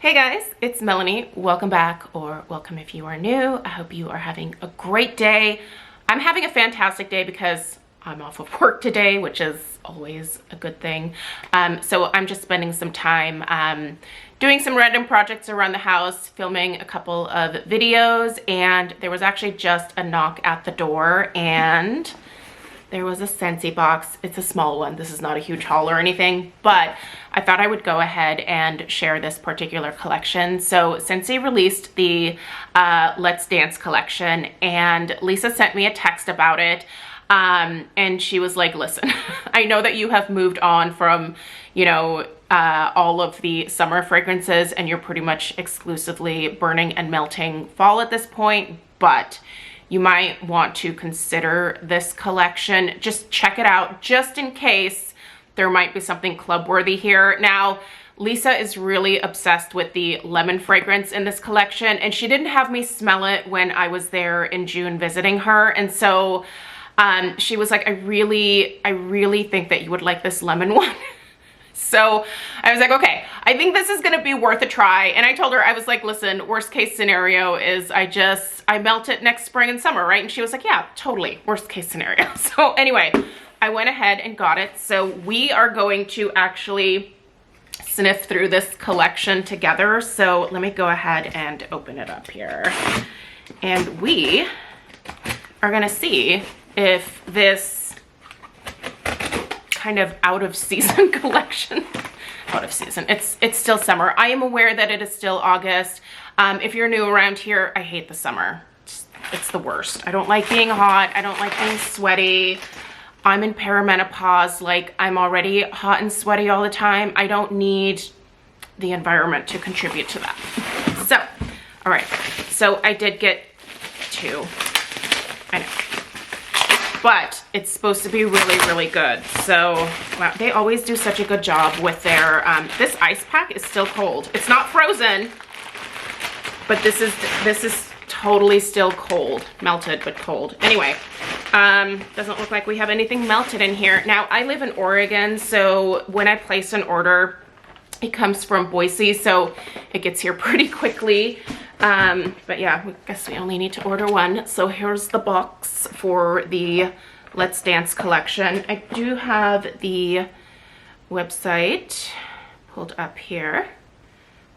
Hey guys, it's Melanie. Welcome back, or welcome if you are new. I hope you are having a great day. I'm having a fantastic day because I'm off of work today, which is always a good thing. So I'm just spending some time doing some random projects around the house, filming a couple of videos, and there was actually just a knock at the door and there was a Scentsy box. It's a small one. This is not a huge haul or anything, but I thought I would go ahead and share this particular collection. So Scentsy released the Let's Dance collection, and Lisa sent me a text about it. And she was like, listen, I know that you have moved on from, all of the summer fragrances and you're pretty much exclusively burning and melting fall at this point, but you might want to consider this collection. Just check it out just in case there might be something club worthy here. Now, Lisa is really obsessed with the lemon fragrance in this collection, and she didn't have me smell it when I was there in June visiting her. And so she was like, I really think that you would like this lemon one. So I was like, okay, I think this is gonna be worth a try. And I told her, I was like, listen, worst case scenario is I melt it next spring and summer, right? And she was like, yeah, totally, worst case scenario. So anyway, I went ahead and got it. So we are going to actually sniff through this collection together. So let me go ahead and open it up here. And we are gonna see if this kind of out of season collection, it's still summer. I am aware that it is still August. If you're new around here, I hate the summer. It's the worst. I don't like being hot. I don't like being sweaty. I'm in perimenopause. Like, I'm already hot and sweaty all the time. I don't need the environment to contribute to that. So, all right. So I did get two. I know. But it's supposed to be really good. So, wow, they always do such a good job with their, this ice pack is still cold. It's not frozen, but this is totally still cold. Melted, but cold. Anyway, doesn't look like we have anything melted in here. Now, I live in Oregon, so when I place an order, it comes from Boise, so it gets here pretty quickly. But yeah, I guess we only need to order one. So here's the box for the Let's Dance collection. I do have the website pulled up here.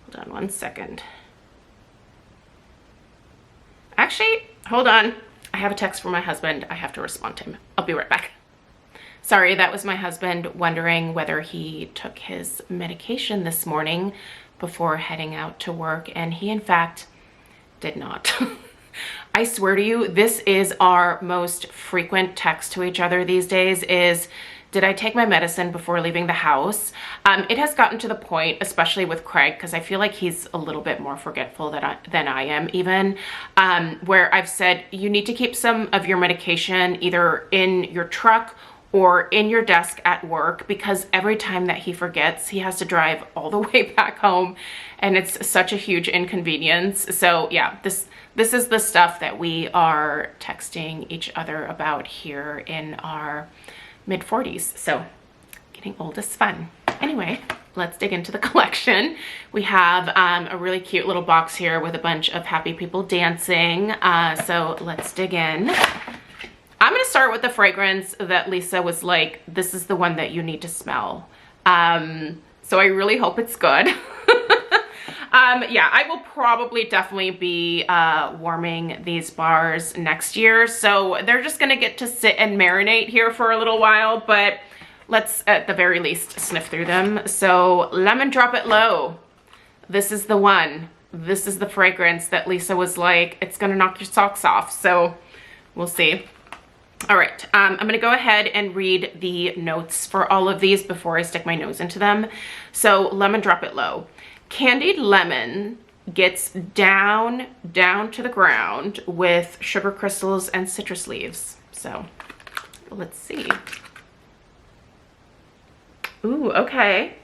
Hold on one second. Actually, hold on. I have a text from my husband. I have to respond to him. I'll be right back. Sorry, that was my husband wondering whether he took his medication this morning before heading out to work, and he in fact did not. I swear to you, this is our most frequent text to each other these days is, did I take my medicine before leaving the house? It has gotten to the point, especially with Craig, because I feel like he's a little bit more forgetful than I am even, where I've said, you need to keep some of your medication either in your truck or in your desk at work, because every time that he forgets, he has to drive all the way back home, and it's such a huge inconvenience. So yeah, this is the stuff that we are texting each other about here in our mid-40s. So getting old is fun. Anyway, let's dig into the collection. We have a really cute little box here with a bunch of happy people dancing. So let's dig in. I'm gonna start with the fragrance that Lisa was like, this is the one that you need to smell. So I really hope it's good. Yeah, I will probably definitely be warming these bars next year. So they're just gonna get to sit and marinate here for a little while, but let's at the very least sniff through them. So Lemon Drop It Low. This is the one. This is the fragrance that Lisa was like, it's gonna knock your socks off. So we'll see. All right, I'm gonna go ahead and read the notes for all of these before I stick my nose into them. So Lemon Drop It Low. Candied lemon gets down to the ground with sugar crystals and citrus leaves. So let's see. Ooh, okay.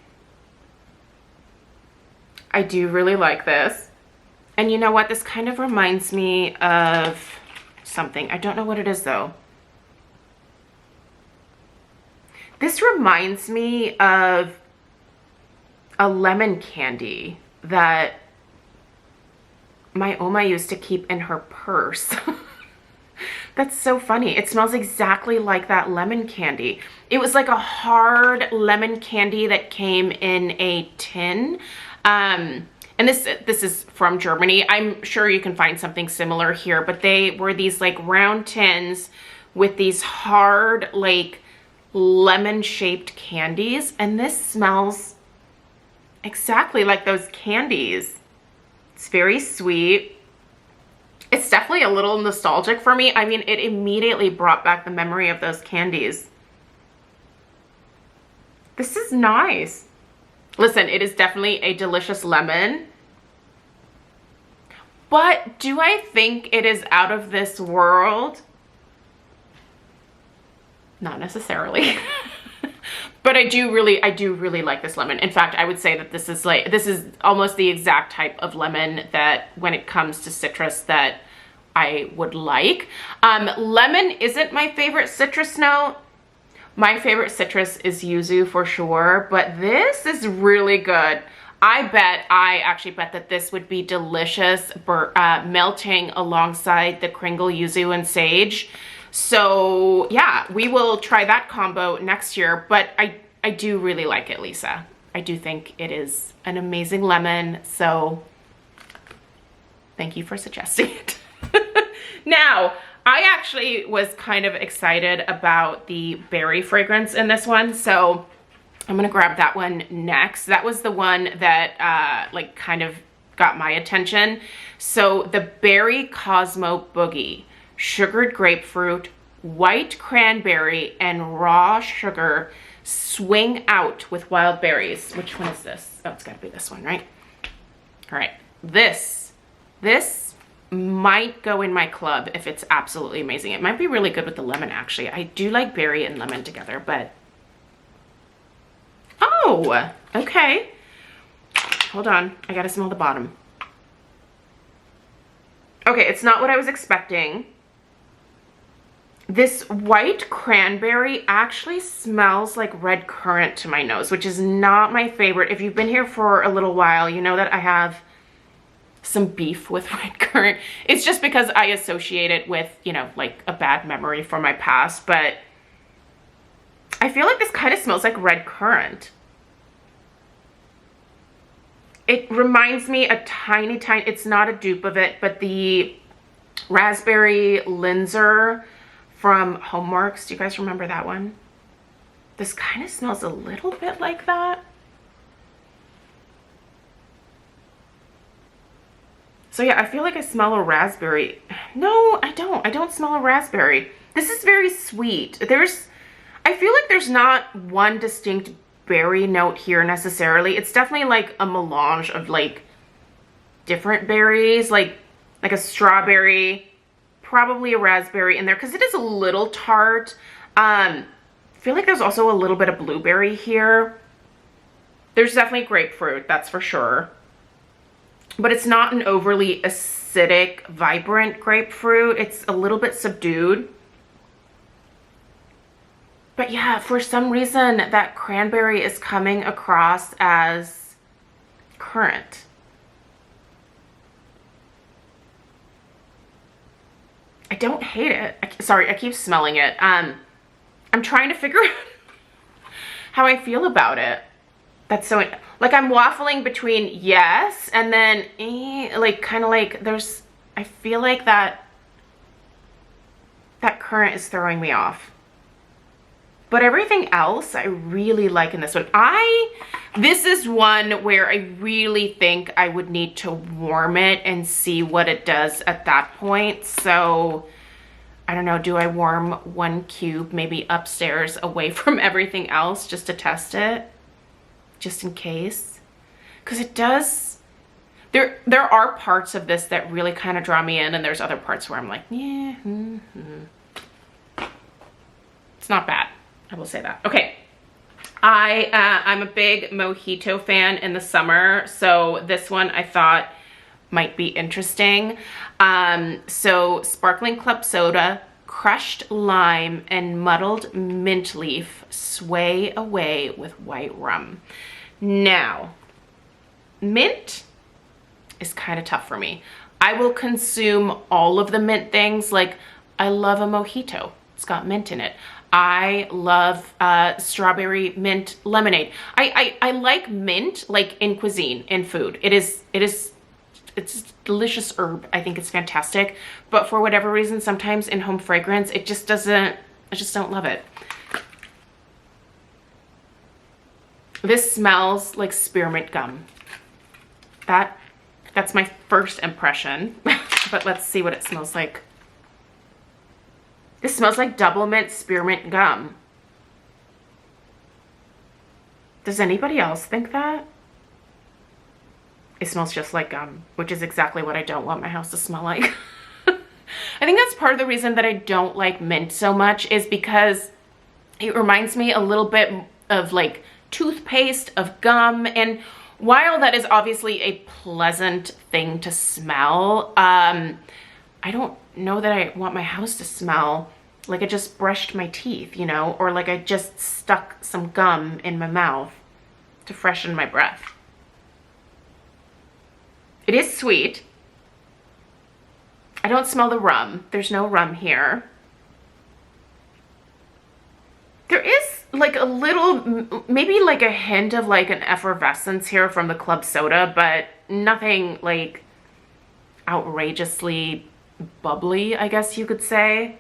I do really like this. And you know what? This kind of reminds me of something. I don't know what it is though. This reminds me of a lemon candy that my Oma used to keep in her purse. That's so funny. It smells exactly like that lemon candy. It was like a hard lemon candy that came in a tin. And this is from Germany. I'm sure you can find something similar here, but they were these like round tins with these hard like lemon shaped candies. And this smells exactly like those candies. It's very sweet. It's definitely a little nostalgic for me. I mean, it immediately brought back the memory of those candies. This is nice. Listen, it is definitely a delicious lemon. But do I think it is out of this world? Not necessarily. But I do really like this lemon. In fact, I would say that this is almost the exact type of lemon that when it comes to citrus that I would like. Lemon isn't my favorite citrus note. My favorite citrus is yuzu for sure, but this is really good. I actually bet that this would be delicious melting alongside the Kringle yuzu and sage. So yeah, we will try that combo next year, but I do really like it, Lisa. I do think it is an amazing lemon, so thank you for suggesting it. Now, I actually was kind of excited about the berry fragrance in this one, so I'm gonna grab that one next. That was the one that like kind of got my attention. So the Berry Cosmo Boogie, sugared grapefruit, white cranberry, and raw sugar swing out with wild berries. Which one is this? Oh, it's gotta be this one, right? All right, this might go in my club if it's absolutely amazing. It might be really good with the lemon, actually. I do like berry and lemon together, but oh, okay. Hold on, I gotta smell the bottom. Okay, it's not what I was expecting. This white cranberry actually smells like red currant to my nose, which is not my favorite. If you've been here for a little while, you know that I have some beef with red currant. It's just because I associate it with, you know, like a bad memory from my past, but I feel like this kind of smells like red currant. It reminds me a tiny, it's not a dupe of it, but the raspberry Linzer from Homeworks. Do you guys remember that one? This kind of smells a little bit like that. So yeah, I feel like I smell a raspberry. No, I don't smell a raspberry. This is very sweet. I feel like there's not one distinct berry note here necessarily. It's definitely like a melange of like different berries, like a strawberry, probably a raspberry in there because it is a little tart. I feel like there's also a little bit of blueberry here. There's definitely grapefruit, that's for sure. But it's not an overly acidic, vibrant grapefruit. It's a little bit subdued. But yeah, for some reason, that cranberry is coming across as currant. I don't hate it. Sorry, I keep smelling it. I'm trying to figure out how I feel about it. That's so, like, I'm waffling between yes and then like kind of like I feel like that currant is throwing me off. But everything else I really like in this one. This is one where I really think I would need to warm it and see what it does at that point. So I don't know, do I warm one cube maybe upstairs away from everything else just to test it? Just in case? Because it does, there are parts of this that really kind of draw me in, and there's other parts where I'm like, yeah, it's not bad. I will say that. Okay, I'm a big Mojito fan in the summer, so this one I thought might be interesting. So sparkling club soda, crushed lime, and muddled mint leaf sway away with white rum. Now, mint is kind of tough for me. I will consume all of the mint things. Like, I love a mojito. It's got mint in it. I love strawberry mint lemonade. I like mint, like in cuisine, in food. It's a delicious herb. I think it's fantastic. But for whatever reason, sometimes in home fragrance, it just doesn't, I just don't love it. This smells like spearmint gum. That's my first impression. But let's see what it smells like. This smells like double mint spearmint gum. Does anybody else think that? It smells just like gum, which is exactly what I don't want my house to smell like. I think that's part of the reason that I don't like mint so much, is because it reminds me a little bit of like toothpaste, of gum. And while that is obviously a pleasant thing to smell, I don't know that I want my house to smell like I just brushed my teeth, you know, or like I just stuck some gum in my mouth to freshen my breath. It is sweet. I don't smell the rum. There's no rum here. There is like a little, maybe like a hint of like an effervescence here from the club soda, but nothing like outrageously bubbly, I guess you could say.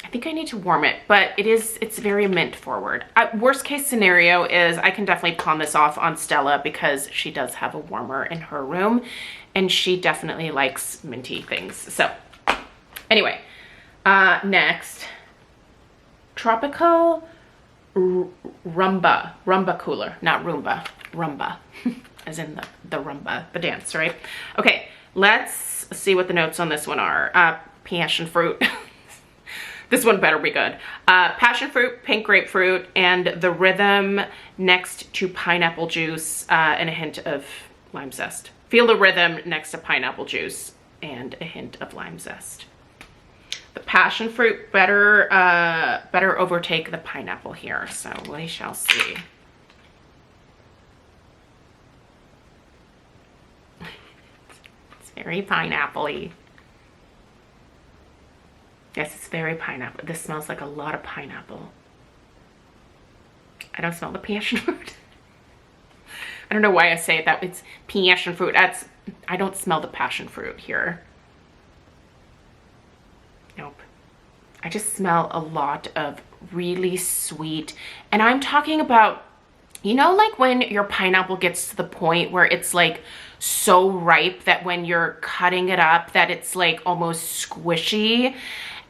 I think I need to warm it, but it's very mint forward. Worst case scenario is I can definitely pawn this off on Stella because she does have a warmer in her room and she definitely likes minty things. So anyway, next, Tropical Rumba Cooler, not Roomba, Rumba, as in the rumba, the dance, right? Okay, let's see what the notes on this one are. Passion fruit. This one better be good. Passion fruit, pink grapefruit, and the rhythm next to pineapple juice and a hint of lime zest. Feel the rhythm next to pineapple juice and a hint of lime zest. The passion fruit better overtake the pineapple here, so we shall see. It's very pineapple-y. Yes, it's very pineapple. This smells like a lot of pineapple. I don't smell the passion fruit. I don't know why I say that. It's passion fruit. I don't smell the passion fruit here. Nope. I just smell a lot of really sweet, and I'm talking about, you know, like when your pineapple gets to the point where it's like so ripe that when you're cutting it up that it's like almost squishy.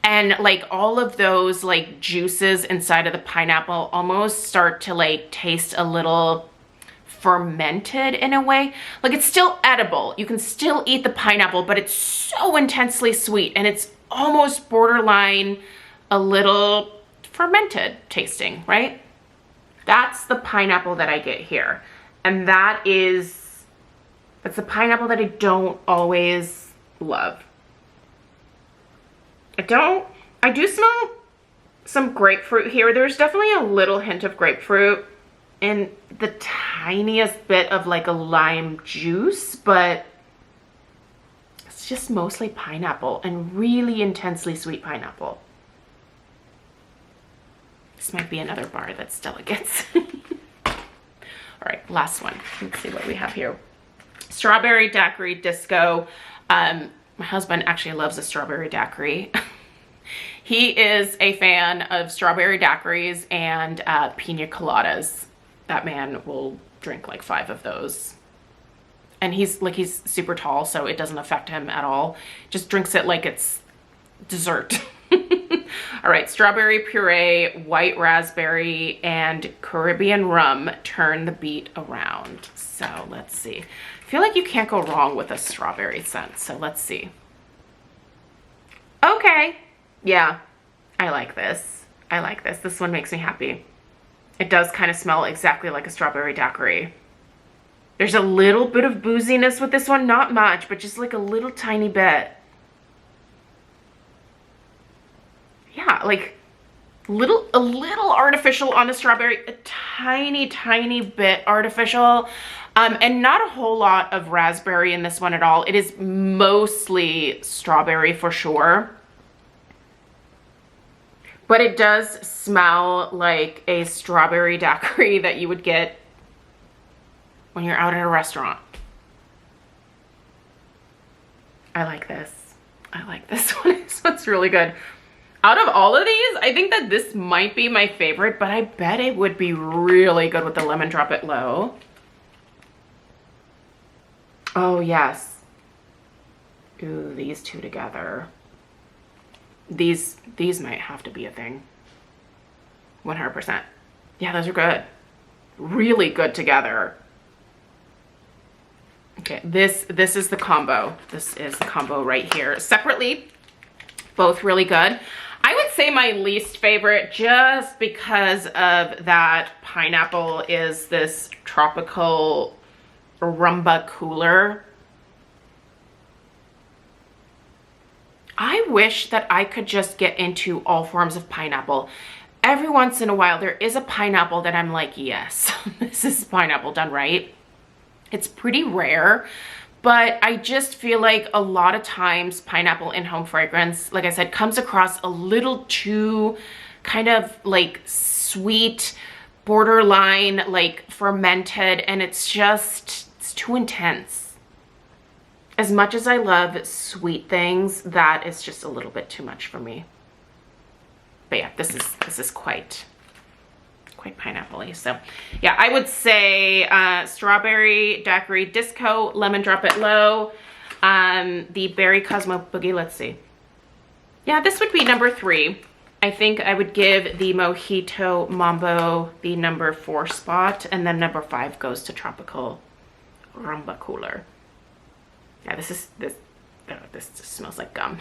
And like all of those like juices inside of the pineapple almost start to like taste a little fermented in a way. Like it's still edible. You can still eat the pineapple, but it's so intensely sweet and it's almost borderline a little fermented tasting, right? That's the pineapple that I get here. And that's the pineapple that I don't always love. I do smell some grapefruit here. There's definitely a little hint of grapefruit and the tiniest bit of like a lime juice, but it's just mostly pineapple and really intensely sweet pineapple. This might be another bar that Stella gets. All right, last one. Let's see what we have here. Strawberry daiquiri disco. My husband actually loves a strawberry daiquiri. He is a fan of strawberry daiquiris and pina coladas. That man will drink like 5 of those. And he's super tall, so it doesn't affect him at all. Just drinks it like it's dessert. All right, strawberry puree, white raspberry, and Caribbean rum turn the beat around. So let's see. I feel like you can't go wrong with a strawberry scent, so let's see. Okay, yeah, I like this. I like this. This one makes me happy. It does kind of smell exactly like a strawberry daiquiri. There's a little bit of booziness with this one, not much, but just like a little tiny bit. Yeah, like A little artificial on the strawberry, a tiny bit artificial, and not a whole lot of raspberry in this one at all. It is mostly strawberry for sure, but it does smell like a strawberry daiquiri that you would get when you're out at a restaurant. I like this. I like this one. This one's really good. Out of all of these, I think that this might be my favorite, but I bet it would be really good with the lemon drop it low. Oh, yes. Ooh, these two together. These might have to be a thing. 100%. Yeah, those are good. Really good together. Okay, this is the combo. This is the combo right here. Separately, both really good. I would say my least favorite, just because of that pineapple, is this tropical Rumba Cooler. I wish that I could just get into all forms of pineapple. Every once in a while, there is a pineapple that I'm like, yes, this is pineapple done right. It's pretty rare, but I just feel like a lot of times pineapple in home fragrance, like I said, comes across a little too kind of like sweet, borderline like fermented, and it's too intense. As much as I love sweet things, that is just a little bit too much for me. But yeah, this is quite pineapple-y. So yeah, I would say strawberry daiquiri disco, lemon drop it low, the berry Cosmo Boogie. Let's see. Yeah, this would be number 3. I think I would give the Mojito Mambo the number 4 spot, and then number 5 goes to tropical Rumba Cooler. Yeah, this just smells like gum.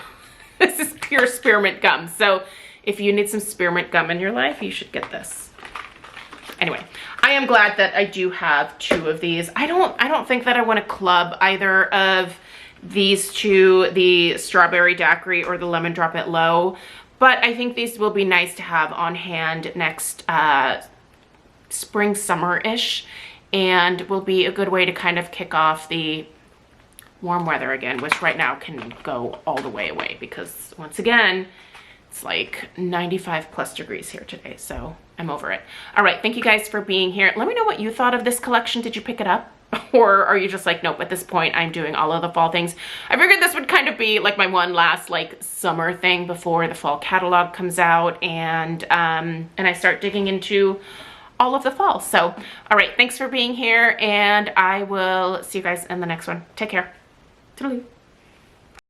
This is pure spearmint gum. So if you need some spearmint gum in your life, you should get this. Anyway, I am glad that I do have 2 of these. I don't think that I want to club either of these 2, the strawberry daiquiri or the lemon drop it low, but I think these will be nice to have on hand next spring, summer-ish, and will be a good way to kind of kick off the warm weather again, which right now can go all the way away because once again, it's like 95 plus degrees here today, so I'm over it. All right, thank you guys for being here. Let me know what you thought of this collection. Did you pick it up? Or are you just like, nope, at this point I'm doing all of the fall things? I figured this would kind of be like my one last like summer thing before the fall catalog comes out and I start digging into all of the fall. So, all right, thanks for being here, and I will see you guys in the next one. Take care. Toodaloo.